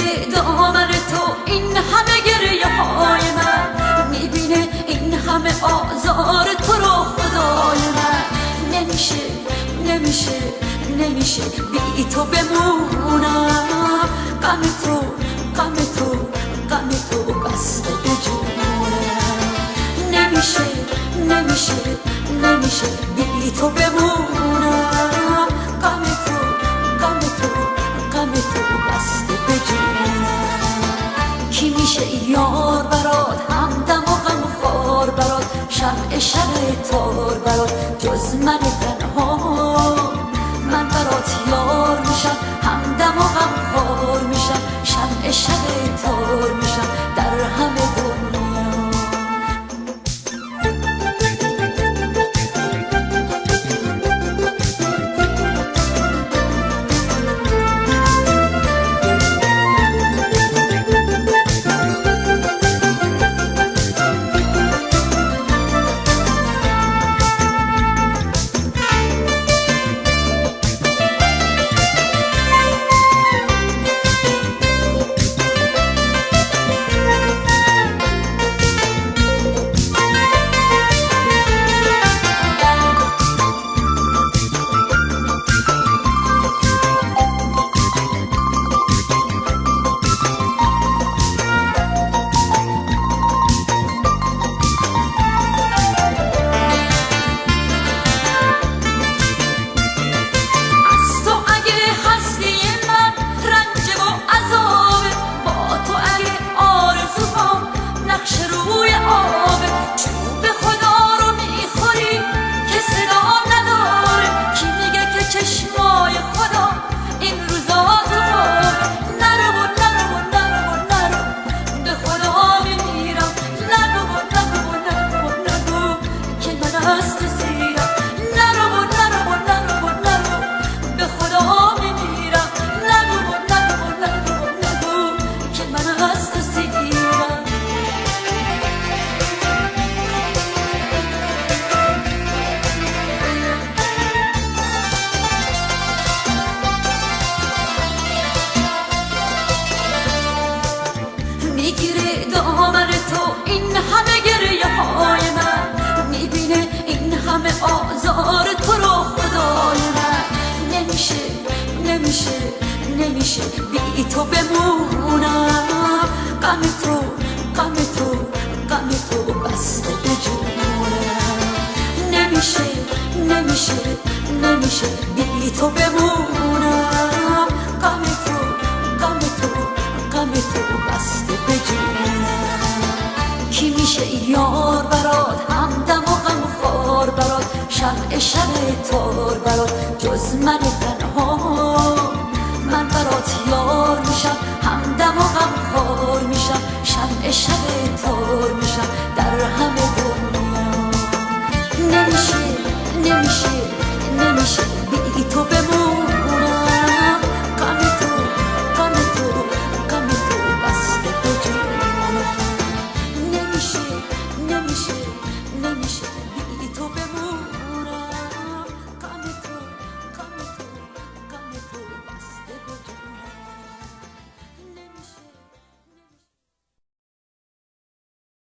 میگیره دامن تو این همه گریه های من، میبینه این همه آزار تو رو خدای من. نمیشه نمیشه نمیشه بی تو بمونم، غم تو غم تو غم تو بسته به جونم. نمیشه نمیشه نمیشه بی تو بمونم، غم تو غم تو غم تو بسته به جونم. کی میشه یار برات، همدم و غم خوار برات، شمع شب تار برات جز من تنها؟ من برات یار میشم، همدم و غم خوار میشم، شمع شب تار میشم در همه دنیا. میگیره دامن تو این همه گریه های من، میبینه این همه آزار تو رو خدای من. نمیشه نمیشه نمیشه بی تو بمونم، غم تو غم تو غم تو بسته به جونم. نمیشه نمیشه نمیشه بی تو بمونم، غم تو غم تو غم تو بسته به جونم. کی میشه یار برات، همدم و غم خوار برات، شمع شب تار برات جز من تنها؟ من برات یار میشم، همدم و غم خوار میشم، شمع شب تار میشم در همه دنیا. نمیشه نمیشه نمیشه بی تو